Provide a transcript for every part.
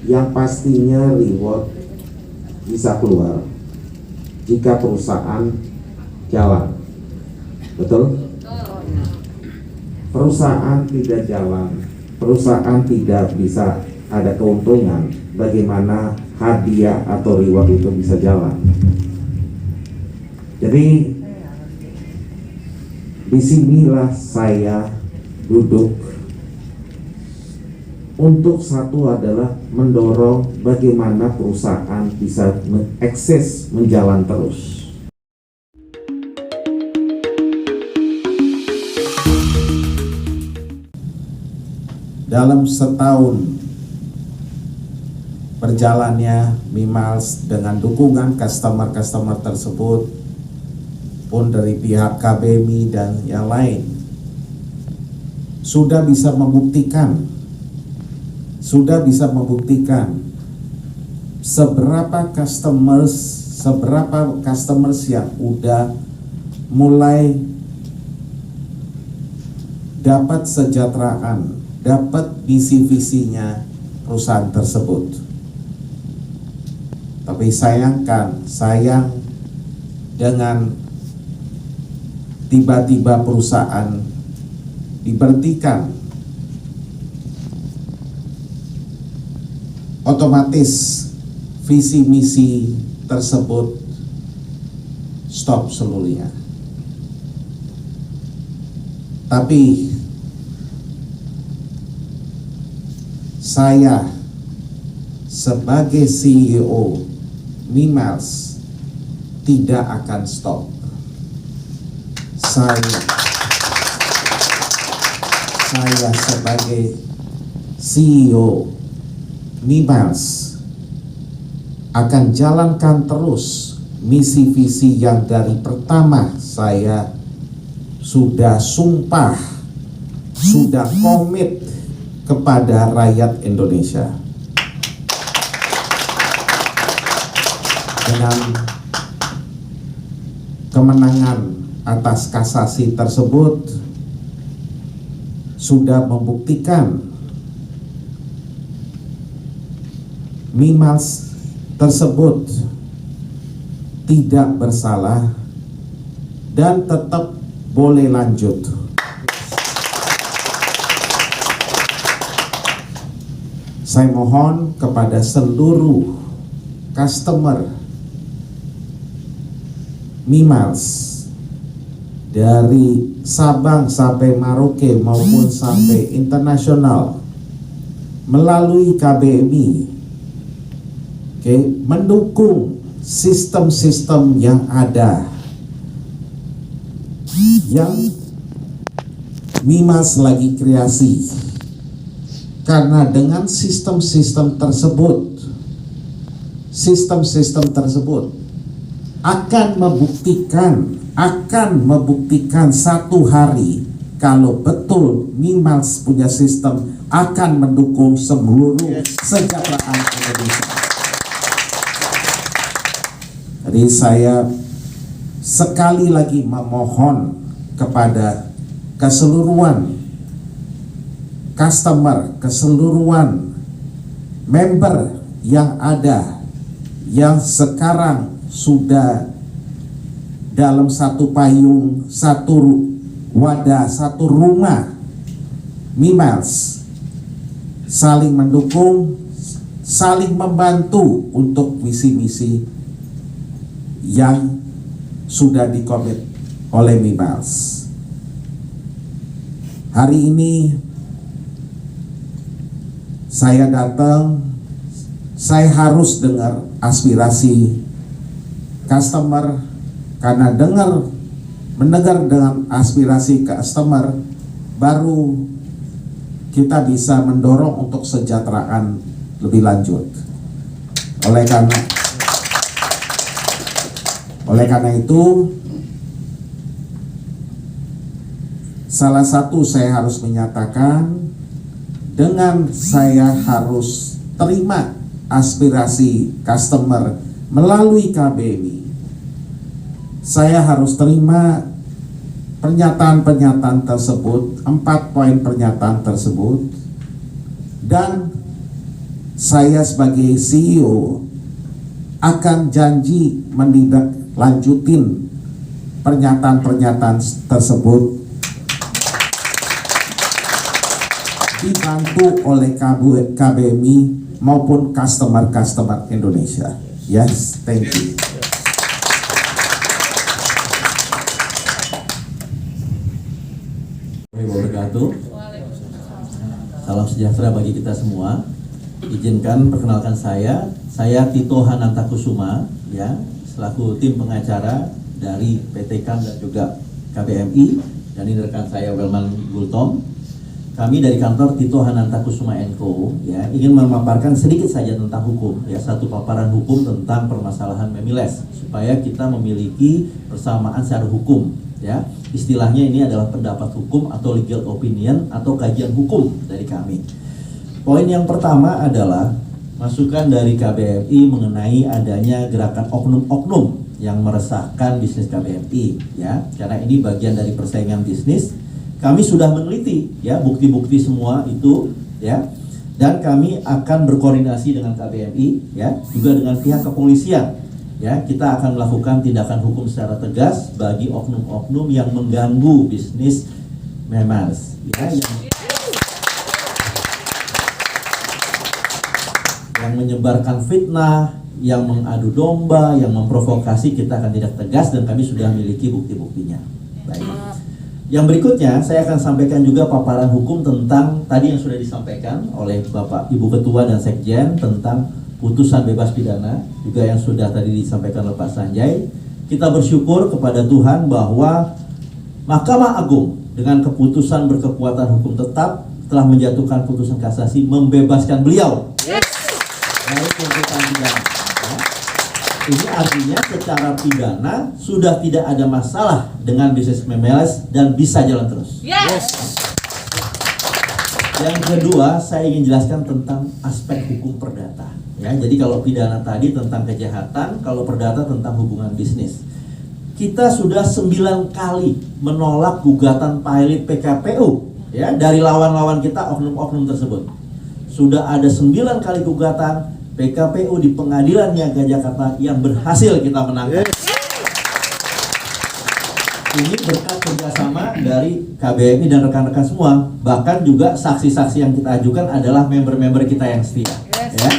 yang pastinya reward bisa keluar jika perusahaan jalan. Betul? Perusahaan tidak jalan, perusahaan tidak bisa ada keuntungan, bagaimana hadiah atau reward itu bisa jalan. Jadi disinilah saya duduk untuk satu adalah mendorong bagaimana perusahaan bisa mengeksis menjalan terus. Dalam setahun berjalannya Mimiles dengan dukungan customer tersebut pun dari pihak KBMI dan yang lain sudah bisa membuktikan seberapa customers yang udah mulai dapat sejahteraan, dapat visi-visinya perusahaan tersebut. Tapi sayang dengan tiba-tiba perusahaan diberhentikan, otomatis visi misi tersebut stop seluruhnya. Tapi saya sebagai CEO Mimiles tidak akan stop. Saya sebagai CEO Mimiles akan jalankan terus misi visi yang dari pertama saya sudah sumpah, sudah komit kepada rakyat Indonesia. Dengan kemenangan atas kasasi tersebut sudah membuktikan Mimiles tersebut tidak bersalah dan tetap boleh lanjut. Saya mohon kepada seluruh customer Mimiles dari Sabang sampai Merauke maupun sampai internasional melalui KBMI, mendukung sistem-sistem yang ada yang Mimiles lagi kreasi. Karena dengan sistem-sistem tersebut akan membuktikan satu hari kalau betul Mimiles punya sistem akan mendukung seluruh kesejahteraan Indonesia. Jadi saya sekali lagi memohon kepada keseluruhan customer, keseluruhan member yang ada, yang sekarang sudah dalam satu payung, satu wadah, satu rumah Mimiles, saling mendukung, saling membantu untuk visi-misi yang sudah dikomit oleh Mimiles. Hari ini saya datang, saya harus dengar aspirasi customer, karena mendengar dengan aspirasi customer baru kita bisa mendorong untuk kesejahteraan lebih lanjut. Oleh karena itu, salah satu saya harus menyatakan, dengan saya harus terima aspirasi customer melalui KBMI, saya harus terima pernyataan-pernyataan tersebut, 4 poin pernyataan tersebut, dan saya sebagai CEO akan janji menindaklanjutin pernyataan-pernyataan tersebut dibantu oleh KBMI maupun customer Indonesia. Yes, thank you. Salam sejahtera bagi kita semua. Izinkan perkenalkan saya Tito Hanantakusuma, ya, selaku tim pengacara dari PT KAM dan juga KBMI, dan ini rekan saya Welman Gultom. Kami dari kantor Tito Hanantakusuma & Co, ya, ingin memaparkan sedikit saja tentang hukum, ya, satu paparan hukum tentang permasalahan Memiles, supaya kita memiliki persamaan secara hukum, ya. Istilahnya ini adalah pendapat hukum atau legal opinion atau kajian hukum dari kami. Poin yang pertama adalah masukan dari KBMI mengenai adanya gerakan oknum-oknum yang meresahkan bisnis KBMI, ya, karena ini bagian dari persaingan bisnis. Kami sudah meneliti, ya, bukti-bukti semua itu, ya, dan kami akan berkoordinasi dengan KBMI, ya, juga dengan pihak kepolisian, ya. Kita akan melakukan tindakan hukum secara tegas bagi oknum-oknum yang mengganggu bisnis Memiles, ya, yang menyebarkan fitnah, yang mengadu domba, yang memprovokasi. Kita akan tindak tegas dan kami sudah memiliki bukti-buktinya. Baik. Yang berikutnya saya akan sampaikan juga paparan hukum tentang tadi yang sudah disampaikan oleh Bapak Ibu Ketua dan Sekjen tentang putusan bebas pidana, juga yang sudah tadi disampaikan oleh Pak Sanjay. Kita bersyukur kepada Tuhan bahwa Mahkamah Agung dengan keputusan berkekuatan hukum tetap telah menjatuhkan putusan kasasi membebaskan beliau dari tuntutan pidana. Ini artinya secara pidana sudah tidak ada masalah dengan bisnis Memiles dan bisa jalan terus. Yang kedua, saya ingin jelaskan tentang aspek hukum perdata. Ya, jadi kalau pidana tadi tentang kejahatan, kalau perdata tentang hubungan bisnis. Kita sudah 9 kali menolak gugatan pilot PKPU, ya, dari lawan-lawan kita oknum-oknum tersebut. Sudah ada 9 kali gugatan PKPU di Pengadilan Niaga Jakarta yang berhasil kita menangkan. Ini berkat kerjasama dari KBMI dan rekan-rekan semua. Bahkan juga saksi-saksi yang kita ajukan adalah member-member kita yang setia. Ya.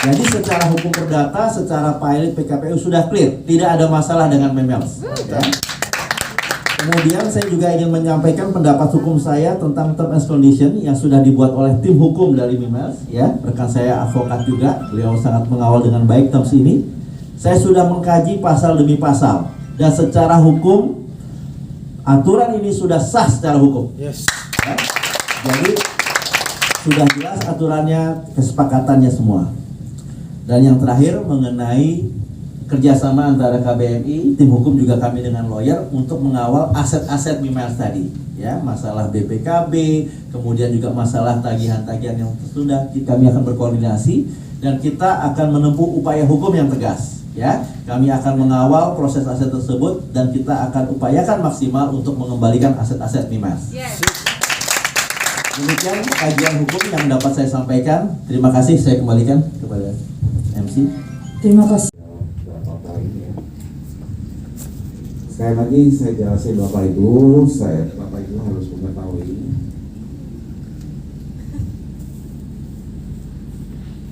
Jadi secara hukum perdata, secara pilot PKPU sudah clear, tidak ada masalah dengan Memiles. Ya. Kemudian saya juga ingin menyampaikan pendapat hukum saya tentang term and condition yang sudah dibuat oleh tim hukum dari Memiles, ya. Rekan saya advokat juga, beliau sangat mengawal dengan baik terms ini. Saya sudah mengkaji pasal demi pasal dan secara hukum aturan ini sudah sah secara hukum. Yes. Ya. Jadi sudah jelas aturannya, kesepakatannya semua. Dan yang terakhir mengenai kerjasama antara KBMI, tim hukum juga kami dengan lawyer untuk mengawal aset-aset Memiles tadi, ya, masalah BPKB, kemudian juga masalah tagihan-tagihan yang sudah kami akan berkoordinasi dan kita akan menempuh upaya hukum yang tegas, ya. Kami akan mengawal proses aset tersebut dan kita akan upayakan maksimal untuk mengembalikan aset-aset Memiles. Yes. Demikian kajian hukum yang dapat saya sampaikan. Terima kasih, saya kembalikan kepada MC. Terima kasih. Sekali lagi saya jelasin Bapak Ibu harus mengetahui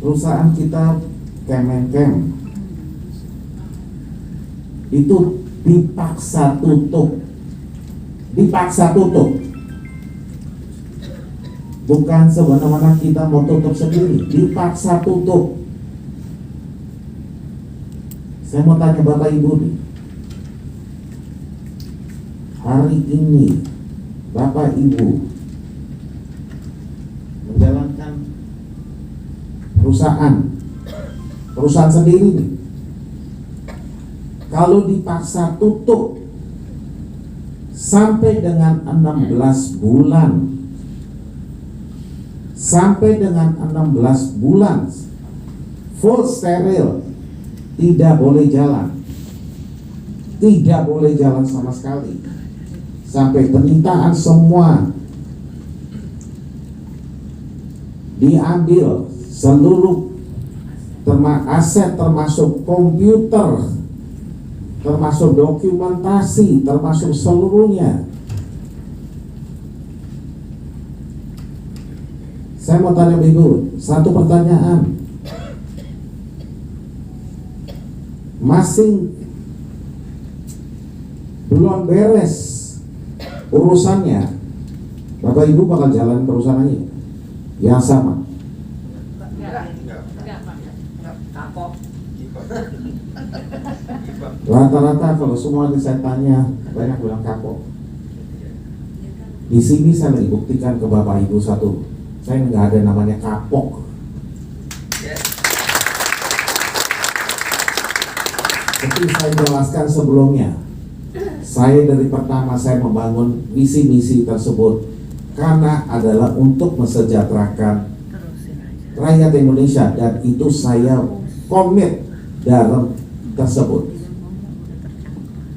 perusahaan kita Kemenkem itu dipaksa tutup, bukan sebenarnya kita mau tutup sendiri, dipaksa tutup. Saya mau tanya Bapak Ibu nih, hari ini Bapak Ibu menjalankan perusahaan sendiri nih, kalau dipaksa tutup sampai dengan 16 bulan full steril, tidak boleh jalan sama sekali, sampai penyitaan semua diambil seluruh aset termasuk komputer, termasuk dokumentasi, termasuk seluruhnya. Saya mau tanya Ibu, satu pertanyaan. Masih belum beres urusannya, Bapak Ibu bakal jalan perusahaannya yang sama. Rata-rata kalau semua saya tanya, banyak bilang kapok. Di sini saya lagi buktikan ke Bapak Ibu satu, saya nggak ada namanya kapok. Seperti saya jelaskan sebelumnya, saya dari pertama saya membangun visi-misi tersebut karena adalah untuk mensejahterakan rakyat Indonesia, dan itu saya komit dalam tersebut.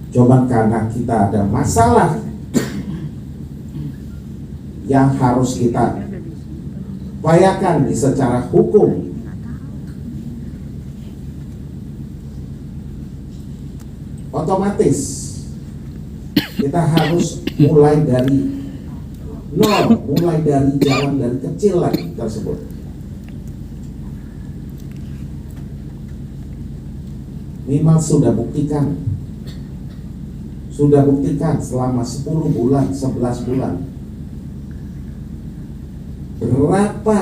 Cuman karena kita ada masalah yang harus kita upayakan di secara hukum, otomatis kita harus mulai dari nol, mulai dari jalan dari kecil lagi tersebut. Minimal sudah buktikan selama 10 bulan, 11 bulan, berapa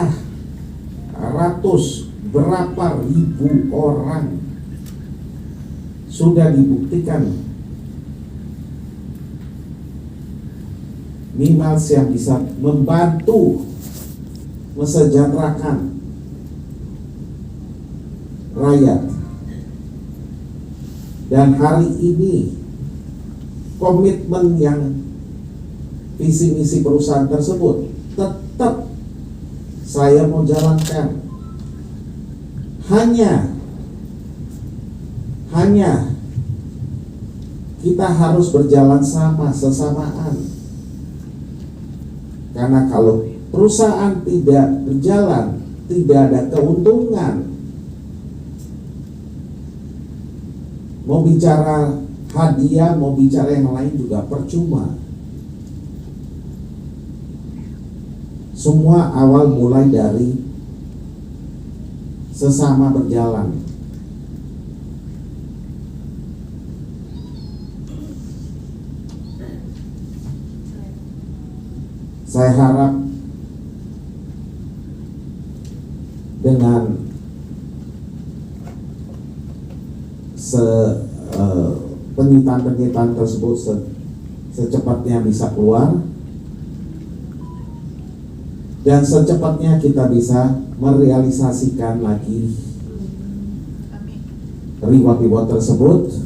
ratus, berapa ribu orang sudah dibuktikan minimal yang bisa membantu mensejahterakan rakyat. Dan hari ini komitmen yang visi misi perusahaan tersebut tetap saya mau jalankan. Hanya kita harus berjalan sesamaan. Karena kalau perusahaan tidak berjalan, tidak ada keuntungan. Mau bicara hadiah, mau bicara yang lain juga percuma. Semua awal mulai dari sesama berjalan. Saya harap dengan penyitaan tersebut secepatnya bisa keluar, dan secepatnya kita bisa merealisasikan lagi reward tersebut,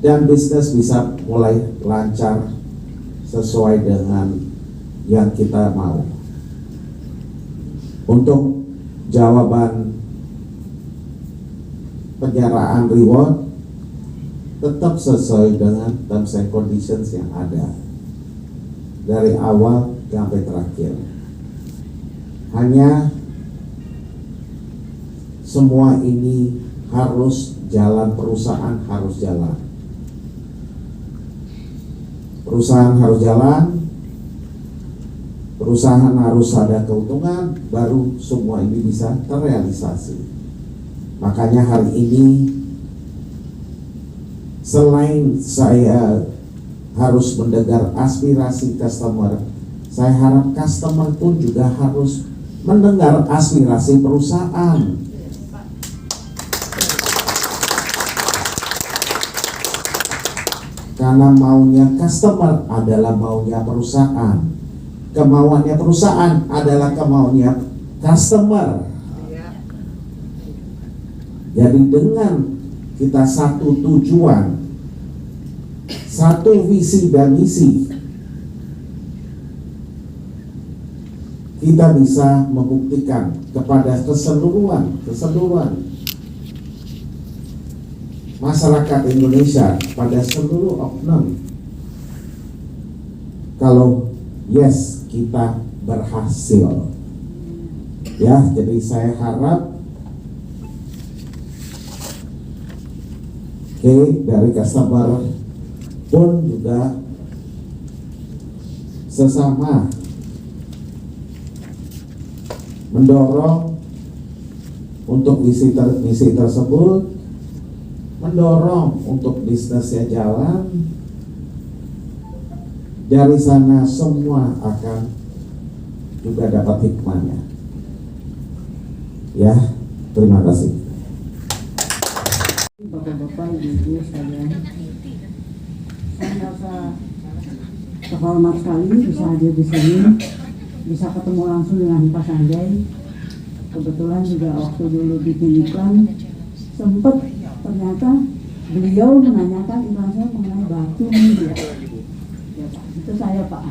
dan bisnis bisa mulai lancar sesuai dengan yang kita mau. Untuk jawaban penyerahan reward tetap sesuai dengan terms and conditions yang ada dari awal sampai terakhir. Hanya semua ini harus jalan, perusahaan harus jalan. Perusahaan harus jalan, perusahaan harus ada keuntungan, baru semua ini bisa terrealisasi. Makanya hari ini selain saya harus mendengar aspirasi customer, saya harap customer pun juga harus mendengar aspirasi perusahaan. Karena maunya customer adalah maunya perusahaan, kemauannya perusahaan adalah kemauannya customer. Jadi dengan kita satu tujuan, satu visi dan misi, kita bisa membuktikan kepada keseluruhan masyarakat Indonesia, pada seluruh oknum, kalau yes, kita berhasil. Ya, jadi saya harap dari customer pun juga sesama mendorong untuk misi tersebut, mendorong untuk bisnisnya jalan. Dari sana semua akan juga dapat hikmahnya. Ya, terima kasih. Bapak-bapak, ibu-ibu sekalian, saya merasa terhormat sekali bisa hadir di sini, bisa ketemu langsung dengan Pak Sanjay. Kebetulan juga waktu dulu bikin iklan, sempat ternyata beliau menanyakan iklan saya mengenai batu mulia. Ya Pak, itu saya Pak.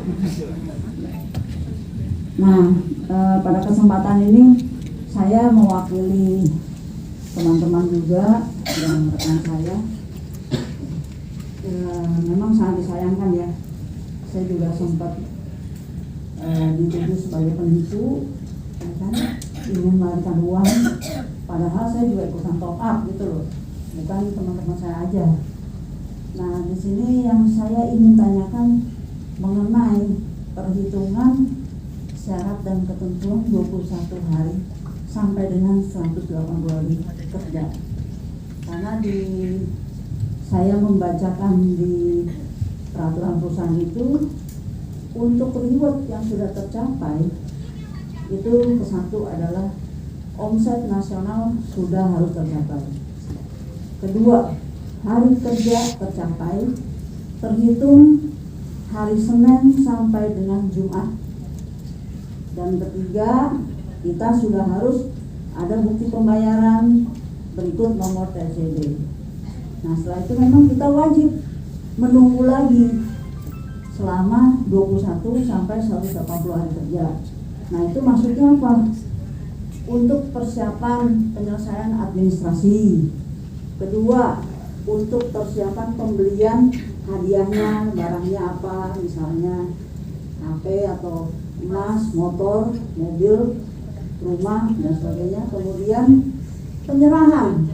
Nah, pada kesempatan ini saya mewakili teman-teman juga dan rekan saya. Memang sangat disayangkan ya, saya juga sempat dituduh sebagai penipu, kan, ingin melarikan uang, padahal saya juga ikutan top up gitu loh, bukan teman-teman saya aja. Nah, di sini yang saya ingin tanyakan mengenai perhitungan syarat dan ketentuan 21 hari sampai dengan 180 hari kerja. Karena saya membacakan di peraturan perusahaan itu, untuk reward yang sudah tercapai itu kesatu adalah omset nasional sudah harus tercapai. Kedua, hari kerja tercapai terhitung hari Senin sampai dengan Jumat. Dan ketiga, kita sudah harus ada bukti pembayaran berikut nomor TCD. Nah, setelah itu memang kita wajib menunggu lagi selama 21 sampai 180 hari kerja. Nah, itu maksudnya apa? Untuk persiapan penyelesaian administrasi. Kedua, untuk persiapan pembelian hadiahnya, barangnya apa, misalnya HP atau emas, motor, mobil, rumah, dan sebagainya. Kemudian penyerahan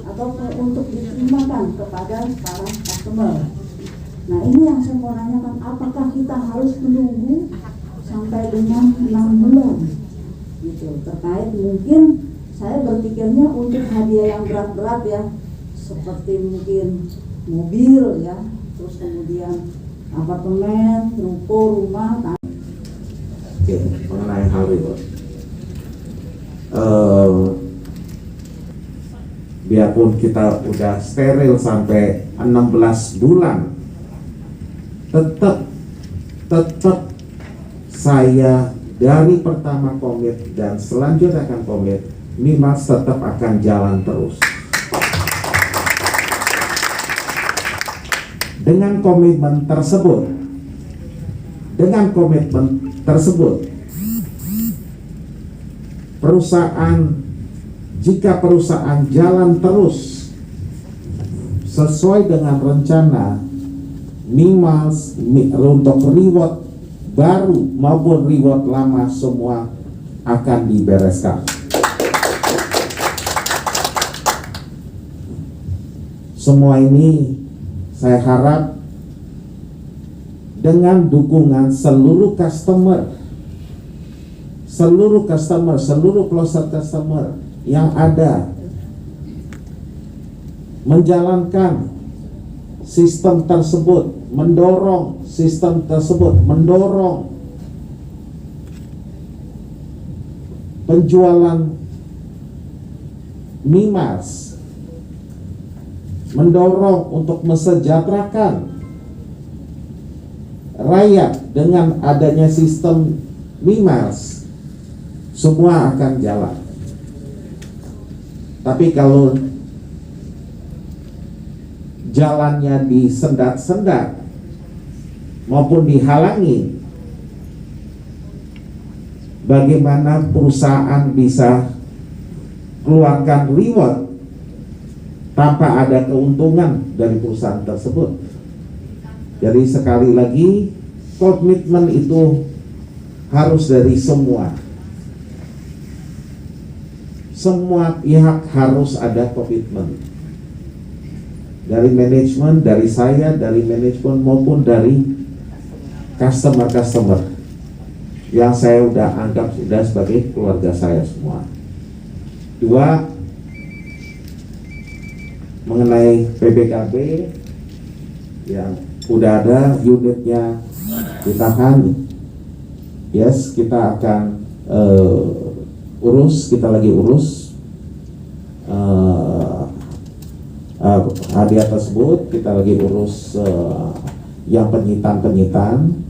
atau untuk diterimakan kepada para customer. Nah, ini yang saya mau nanyakan, apakah kita harus menunggu sampai dengan 6 bulan gitu, terkait mungkin saya berpikirnya untuk hadiah yang berat-berat ya, seperti mungkin mobil ya, terus kemudian apartemen, ruko, rumah. Oke, mengenai hal itu, biarpun kita udah steril sampai 16 bulan, tetap saya dari pertama komit dan selanjutnya akan komit, Mimiles tetap akan jalan terus. Dengan komitmen tersebut, jika perusahaan jalan terus sesuai dengan rencana, Mimiles untuk reward baru maupun reward lama semua akan dibereskan. Semua ini saya harap dengan dukungan seluruh closer customer yang ada menjalankan sistem tersebut, mendorong penjualan Mimiles, mendorong untuk mesejahterakan rakyat dengan adanya sistem Mimiles, semua akan jalan. Tapi kalau jalannya disendat-sendat maupun dihalangi, bagaimana perusahaan bisa keluarkan reward tanpa ada keuntungan dari perusahaan tersebut? Jadi sekali lagi, komitmen itu harus dari semua. semua pihak harus ada komitmen dari manajemen, dari saya, dari manajemen maupun dari customer yang saya udah anggap sudah sebagai keluarga saya semua. Dua, mengenai PBKB yang udah ada unitnya ditahan, yes, kita akan kita lagi urus hadiah tersebut, kita lagi urus yang penyitaan.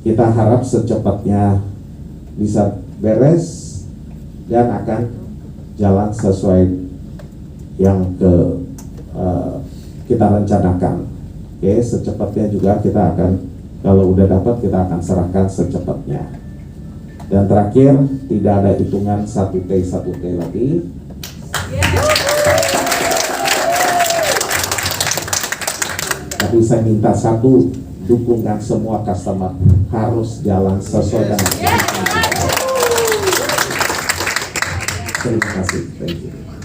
Kita harap secepatnya bisa beres dan akan jalan sesuai yang kita rencanakan. Oke, secepatnya juga kita akan, kalau udah dapat kita akan serahkan secepatnya. Dan terakhir, tidak ada hitungan 1T lagi. Tapi saya minta satu, dukungan semua customer harus jalan sesuai dengan. Terima kasih. Thank you.